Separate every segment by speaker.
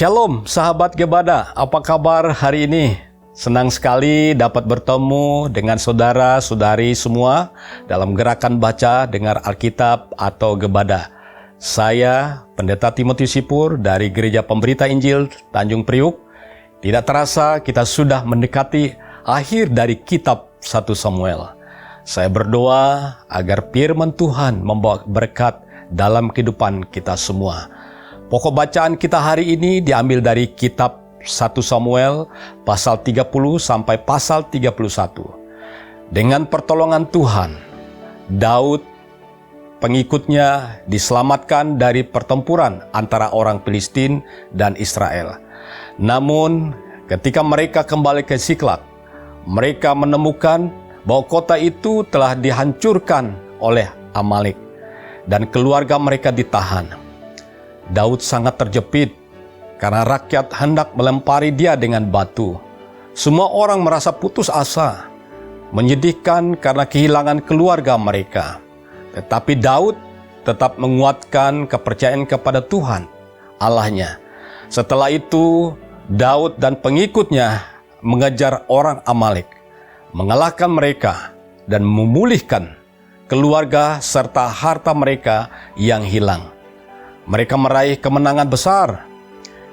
Speaker 1: Shalom sahabat Gebada, apa kabar hari ini? Senang sekali dapat bertemu dengan saudara-saudari semua dalam gerakan baca dengar Alkitab atau Gebada. Saya Pendeta Timotius Sipur dari Gereja Pemberita Injil Tanjung Priuk. Tidak terasa kita sudah mendekati akhir dari kitab 1 Samuel. Saya berdoa agar firman Tuhan membawa berkat dalam kehidupan kita semua. Pokok bacaan kita hari ini diambil dari kitab 1 Samuel pasal 30 sampai pasal 31. Dengan pertolongan Tuhan, Daud pengikutnya diselamatkan dari pertempuran antara orang Filistin dan Israel. Namun ketika mereka kembali ke Siklag, mereka menemukan bahwa kota itu telah dihancurkan oleh Amalek dan keluarga mereka ditahan. Daud sangat terjepit karena rakyat hendak melempari dia dengan batu. Semua orang merasa putus asa, menyedihkan karena kehilangan keluarga mereka. Tetapi Daud tetap menguatkan kepercayaan kepada Tuhan, Allahnya. Setelah itu, Daud dan pengikutnya mengejar orang Amalek, mengalahkan mereka, dan memulihkan keluarga serta harta mereka yang hilang. Mereka meraih kemenangan besar.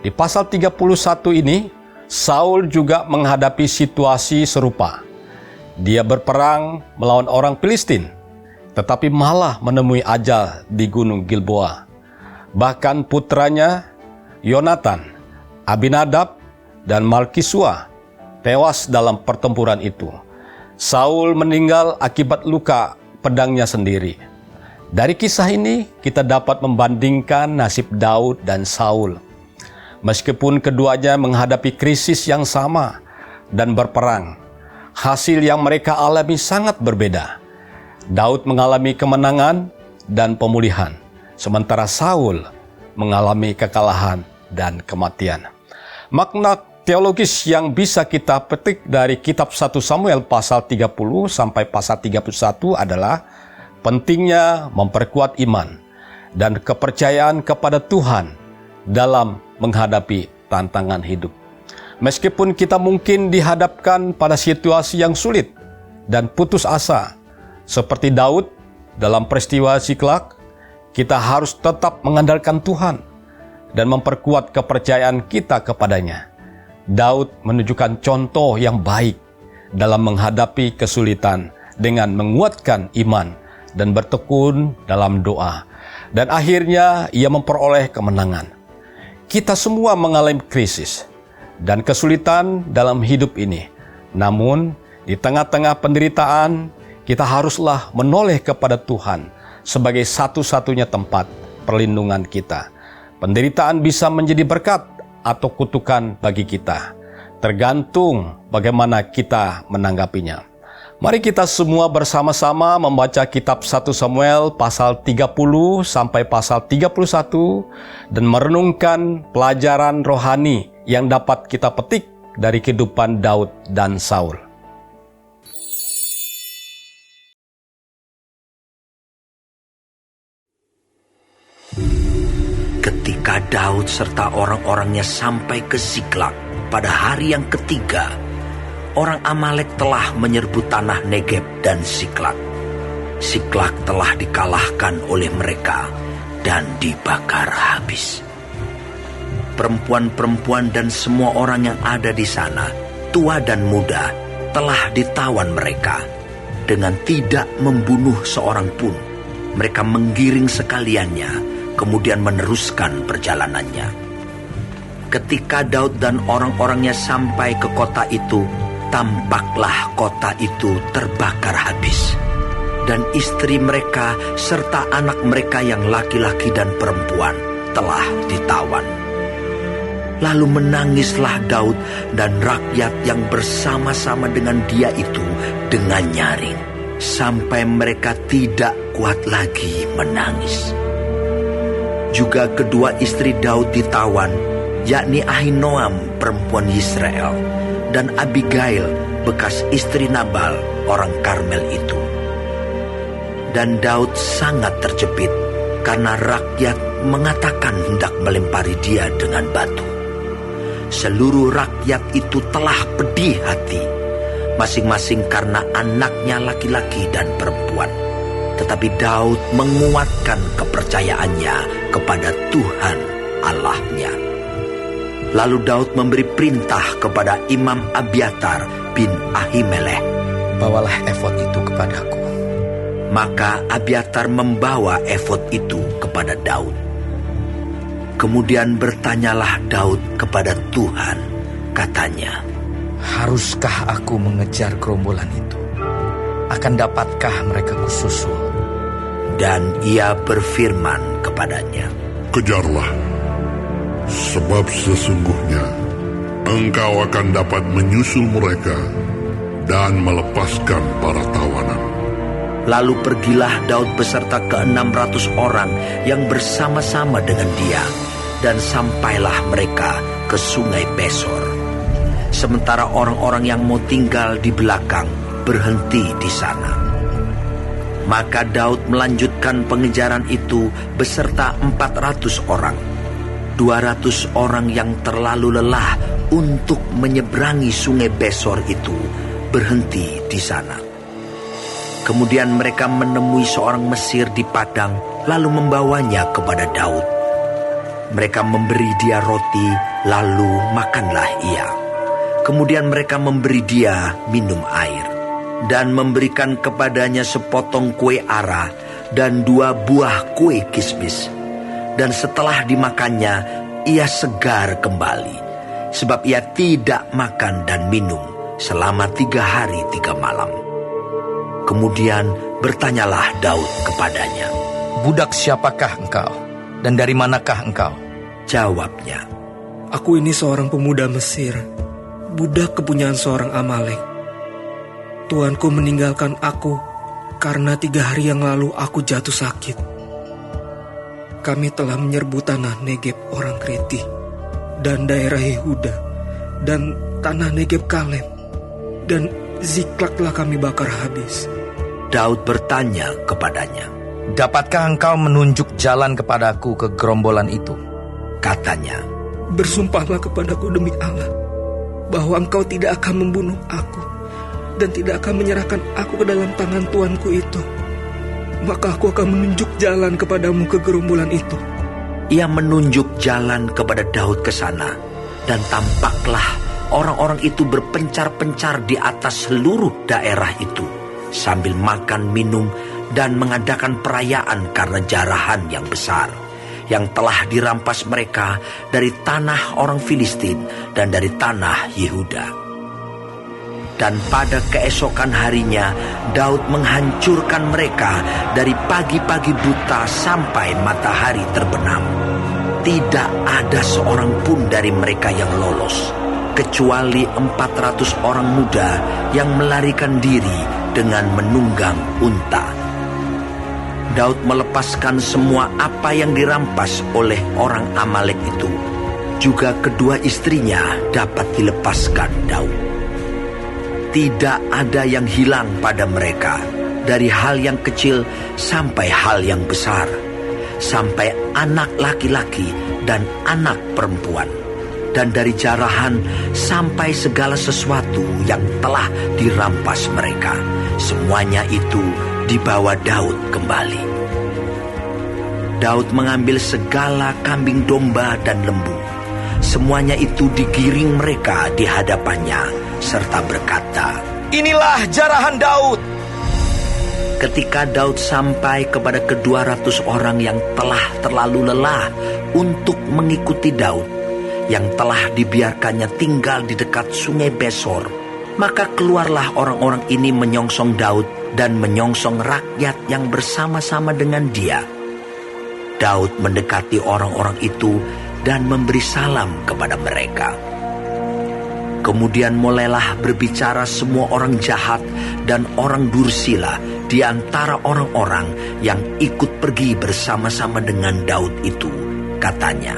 Speaker 1: Di pasal 31 ini, Saul juga menghadapi situasi serupa. Dia berperang melawan orang Filistin, tetapi malah menemui ajal di Gunung Gilboa. Bahkan putranya, Yonatan, Abinadab, dan Malkisua tewas dalam pertempuran itu. Saul meninggal akibat luka pedangnya sendiri. Dari kisah ini, kita dapat membandingkan nasib Daud dan Saul. Meskipun keduanya menghadapi krisis yang sama dan berperang, hasil yang mereka alami sangat berbeda. Daud mengalami kemenangan dan pemulihan, sementara Saul mengalami kekalahan dan kematian. Makna teologis yang bisa kita petik dari kitab 1 Samuel pasal 30 sampai pasal 31 adalah pentingnya memperkuat iman dan kepercayaan kepada Tuhan dalam menghadapi tantangan hidup. Meskipun kita mungkin dihadapkan pada situasi yang sulit dan putus asa, seperti Daud dalam peristiwa Siklag, kita harus tetap mengandalkan Tuhan dan memperkuat kepercayaan kita kepadanya. Daud menunjukkan contoh yang baik dalam menghadapi kesulitan dengan menguatkan iman dan bertekun dalam doa. Dan akhirnya ia memperoleh kemenangan. Kita semua mengalami krisis dan kesulitan dalam hidup ini. Namun, di tengah-tengah penderitaan, kita haruslah menoleh kepada Tuhan sebagai satu-satunya tempat perlindungan kita. Penderitaan bisa menjadi berkat atau kutukan bagi kita, tergantung bagaimana kita menanggapinya. Mari kita semua bersama-sama membaca kitab 1 Samuel pasal 30 sampai pasal 31 dan merenungkan pelajaran rohani yang dapat kita petik dari kehidupan Daud dan Saul.
Speaker 2: Ketika Daud serta orang-orangnya sampai ke Siklag pada hari yang ketiga, orang Amalek telah menyerbu tanah Negeb dan Siklag. Siklag telah dikalahkan oleh mereka dan dibakar habis. Perempuan-perempuan dan semua orang yang ada di sana, tua dan muda, telah ditawan mereka. Dengan tidak membunuh seorang pun, mereka menggiring sekaliannya, kemudian meneruskan perjalanannya. Ketika Daud dan orang-orangnya sampai ke kota itu, tampaklah kota itu terbakar habis, dan istri mereka serta anak mereka yang laki-laki dan perempuan telah ditawan. Lalu menangislah Daud dan rakyat yang bersama-sama dengan dia itu dengan nyaring, sampai mereka tidak kuat lagi menangis. Juga kedua istri Daud ditawan, yakni Ahinoam perempuan Yisrael, dan Abigail, bekas istri Nabal, orang Karmel itu. Dan Daud sangat terjepit, karena rakyat mengatakan hendak melempari dia dengan batu. seluruh rakyat itu telah pedih hati, masing-masing karena anaknya laki-laki dan perempuan. Tetapi Daud menguatkan kepercayaannya kepada Tuhan Allahnya. Lalu Daud memberi perintah kepada Imam Abiatar bin Ahimelech,
Speaker 3: "Bawalah efod itu kepadaku."
Speaker 2: Maka Abiatar membawa efod itu kepada Daud. Kemudian bertanyalah Daud kepada Tuhan, katanya,
Speaker 3: "Haruskah aku mengejar gerombolan itu? Akan dapatkah mereka kususul?"
Speaker 2: Dan ia berfirman kepadanya,
Speaker 4: Kejarlah, sebab sesungguhnya engkau akan dapat menyusul mereka dan melepaskan para tawanan.
Speaker 2: Lalu pergilah Daud beserta ke-600 orang yang bersama-sama dengan dia, dan sampailah mereka ke sungai Besor. Sementara orang-orang yang mau tinggal di belakang berhenti di sana. Maka Daud melanjutkan pengejaran itu beserta 400 orang. 200 orang yang terlalu lelah untuk menyeberangi sungai Besor itu berhenti di sana. Kemudian mereka menemui seorang Mesir di padang, lalu membawanya kepada Daud. Mereka memberi dia roti, lalu makanlah ia. Kemudian mereka memberi dia minum air, dan memberikan kepadanya sepotong kue ara dan 2 buah kue kismis. Dan setelah dimakannya, ia segar kembali, sebab ia tidak makan dan minum selama 3 hari 3 malam. Kemudian bertanyalah Daud kepadanya,
Speaker 3: "Budak siapakah engkau? Dan dari manakah engkau?"
Speaker 2: Jawabnya,
Speaker 5: "Aku ini seorang pemuda Mesir, budak kepunyaan seorang Amalek. Tuanku meninggalkan aku karena 3 hari yang lalu aku jatuh sakit. Kami telah menyerbu tanah Negeb orang Kreti dan daerah Yehuda dan tanah Negeb Kaleb, dan Ziklak telah kami bakar habis."
Speaker 2: Daud bertanya kepadanya,
Speaker 3: "Dapatkah engkau menunjuk jalan kepadaku ke gerombolan itu?"
Speaker 2: Katanya,
Speaker 5: "Bersumpahlah kepadaku demi Allah, bahwa engkau tidak akan membunuh aku dan tidak akan menyerahkan aku ke dalam tangan tuanku itu. Maka aku akan menunjuk jalan kepadamu ke gerombolan itu."
Speaker 2: ia menunjuk jalan kepada Daud ke sana, dan tampaklah orang-orang itu berpencar-pencar di atas seluruh daerah itu, sambil makan, minum, dan mengadakan perayaan karena jarahan yang besar yang telah dirampas mereka dari tanah orang Filistin dan dari tanah Yehuda. Dan pada keesokan harinya, Daud menghancurkan mereka dari pagi-pagi buta sampai matahari terbenam. Tidak ada seorang pun dari mereka yang lolos, kecuali 400 orang muda yang melarikan diri dengan menunggang unta. Daud melepaskan semua apa yang dirampas oleh orang Amalek itu. Juga kedua istrinya dapat dilepaskan Daud. Tidak ada yang hilang pada mereka, dari hal yang kecil sampai hal yang besar, sampai anak laki-laki dan anak perempuan, dan dari jarahan sampai segala sesuatu yang telah dirampas mereka. Semuanya itu dibawa Daud kembali. Daud mengambil segala kambing domba dan lembu. Semuanya itu digiring mereka di hadapannya, serta berkata,
Speaker 3: "Inilah jarahan Daud."
Speaker 2: Ketika Daud sampai kepada ke-200 orang yang telah terlalu lelah untuk mengikuti Daud, yang telah dibiarkannya tinggal di dekat sungai Besor, maka keluarlah orang-orang ini menyongsong Daud dan menyongsong rakyat yang bersama-sama dengan dia. Daud mendekati orang-orang itu dan memberi salam kepada mereka. Kemudian mulailah berbicara semua orang jahat dan orang dursila di antara orang-orang yang ikut pergi bersama-sama dengan Daud itu. Katanya,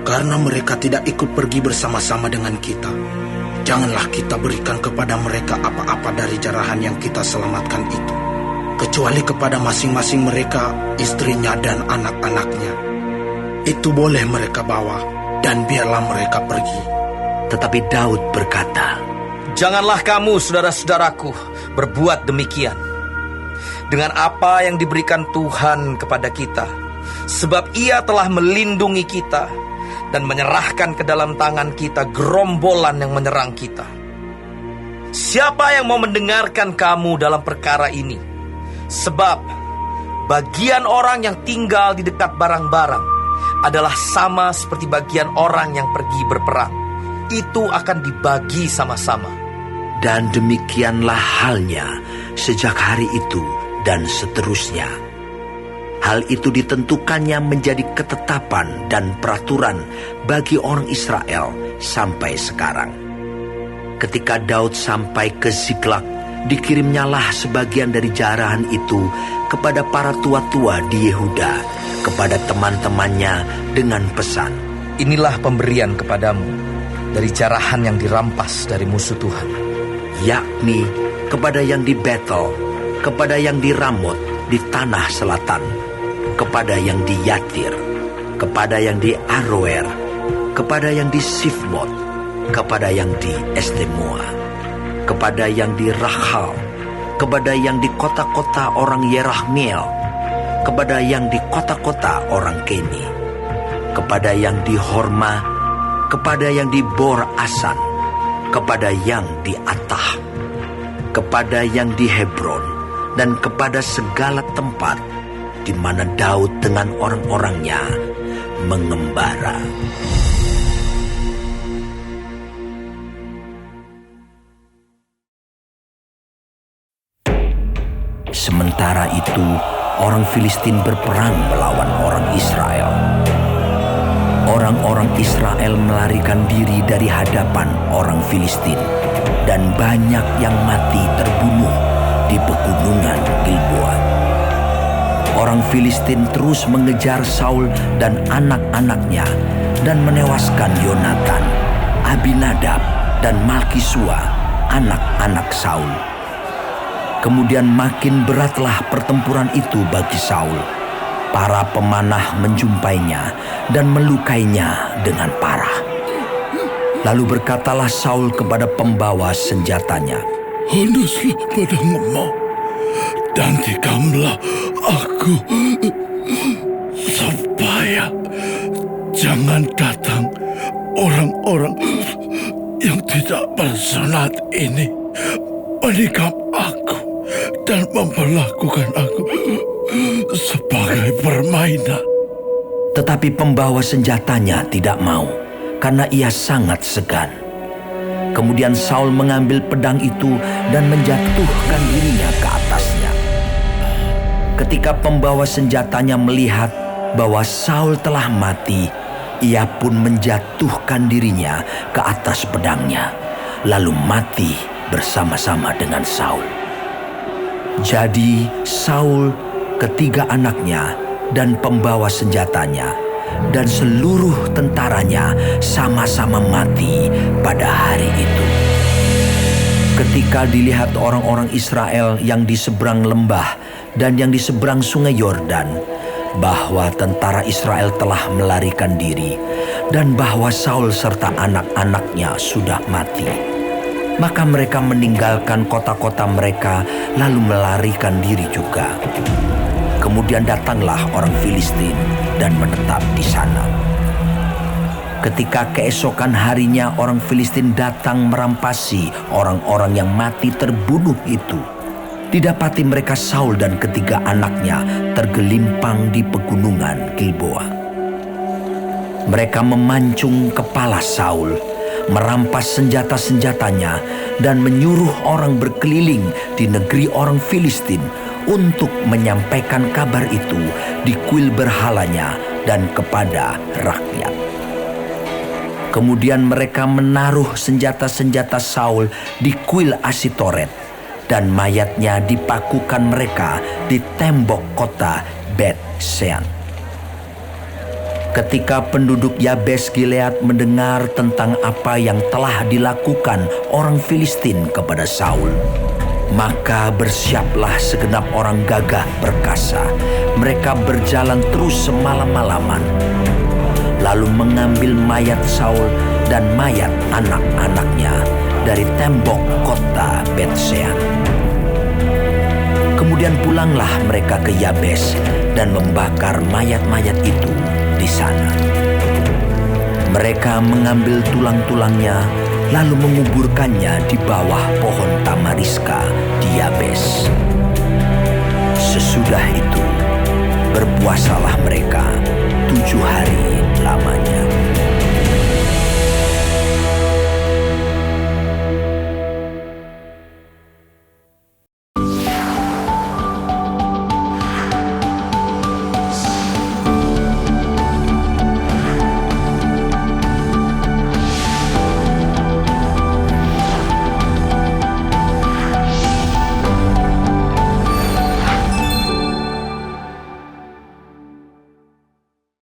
Speaker 6: "Karena mereka tidak ikut pergi bersama-sama dengan kita, janganlah kita berikan kepada mereka apa-apa dari jarahan yang kita selamatkan itu, kecuali kepada masing-masing mereka, istrinya dan anak-anaknya. Itu boleh mereka bawa, dan biarlah mereka pergi.
Speaker 2: Tetapi Daud berkata,
Speaker 3: "Janganlah kamu, saudara-saudaraku, berbuat demikian dengan apa yang diberikan Tuhan kepada kita, sebab Ia telah melindungi kita dan menyerahkan ke dalam tangan kita gerombolan yang menyerang kita. Siapa yang mau mendengarkan kamu dalam perkara ini? Sebab bagian orang yang tinggal di dekat barang-barang adalah sama seperti bagian orang yang pergi berperang. Itu akan dibagi sama-sama."
Speaker 2: Dan demikianlah halnya sejak hari itu dan seterusnya. Hal itu ditentukannya menjadi ketetapan dan peraturan bagi orang Israel sampai sekarang. Ketika Daud sampai ke Ziklag, dikirimnyalah sebagian dari jarahan itu kepada para tua-tua di Yehuda, kepada teman-temannya dengan pesan,
Speaker 3: "Inilah pemberian kepadamu dari jarahan yang dirampas dari musuh Tuhan."
Speaker 2: yakni kepada yang di Betel, kepada yang di Ramot di tanah selatan, kepada yang di Yatir, kepada yang di Aroer, kepada yang di Sifmot, kepada yang di Estemoa, kepada yang di Rahal, kepada yang di kota-kota orang Yerahmeel, kepada yang di kota-kota orang Keni, kepada yang di Horma, kepada yang di Bor Asan, kepada yang di Atah, kepada yang di Hebron, dan kepada segala tempat di mana Daud dengan orang-orangnya mengembara. Sementara itu, orang Filistin berperang melawan orang Israel. Orang-orang Israel melarikan diri dari hadapan orang Filistin, dan banyak yang mati terbunuh di pegunungan Gilboa. Orang Filistin terus mengejar Saul dan anak-anaknya dan menewaskan Yonatan, Abinadab, dan Malkisua, anak-anak Saul. Kemudian makin beratlah pertempuran itu bagi Saul. Para pemanah menjumpainya dan melukainya dengan parah. Lalu berkatalah Saul kepada pembawa senjatanya,
Speaker 7: "Handuslah pedangmu dan tikamlah aku, supaya jangan datang orang-orang yang tidak bersunat ini menikam aku dan memperlakukan aku sebagai permainan."
Speaker 2: Tetapi pembawa senjatanya tidak mau, karena ia sangat segan. Kemudian Saul mengambil pedang itu dan menjatuhkan dirinya ke atasnya. Ketika pembawa senjatanya melihat bahwa Saul telah mati, ia pun menjatuhkan dirinya ke atas pedangnya, lalu mati bersama-sama dengan Saul. Jadi Saul, ketiga anaknya, dan pembawa senjatanya, dan seluruh tentaranya sama-sama mati pada hari itu. Ketika dilihat orang-orang Israel yang di seberang lembah dan yang di seberang sungai Yordan, bahwa tentara Israel telah melarikan diri, dan bahwa Saul serta anak-anaknya sudah mati, maka mereka meninggalkan kota-kota mereka lalu melarikan diri juga. Kemudian datanglah orang Filistin dan menetap di sana. Ketika keesokan harinya orang Filistin datang merampasi orang-orang yang mati terbunuh itu, didapati mereka Saul dan ketiga anaknya tergelimpang di pegunungan Gilboa. Mereka memancung kepala Saul, merampas senjata-senjatanya, dan menyuruh orang berkeliling di negeri orang Filistin untuk menyampaikan kabar itu di kuil berhalanya dan kepada rakyat. Kemudian mereka menaruh senjata-senjata Saul di kuil Asitoret, dan mayatnya dipakukan mereka di tembok kota Bet-Sean. Ketika penduduk Yabes Gilead mendengar tentang apa yang telah dilakukan orang Filistin kepada Saul, maka bersiaplah segenap orang gagah perkasa. Mereka berjalan terus semalam-malaman, lalu mengambil mayat Saul dan mayat anak-anaknya dari tembok kota Bet-Sean. Kemudian pulanglah mereka ke Yabes dan membakar mayat-mayat itu di sana. Mereka mengambil tulang-tulangnya lalu menguburkannya di bawah pohon tamariska di Yabes. Sesudah itu, berpuasalah mereka 7 hari lamanya.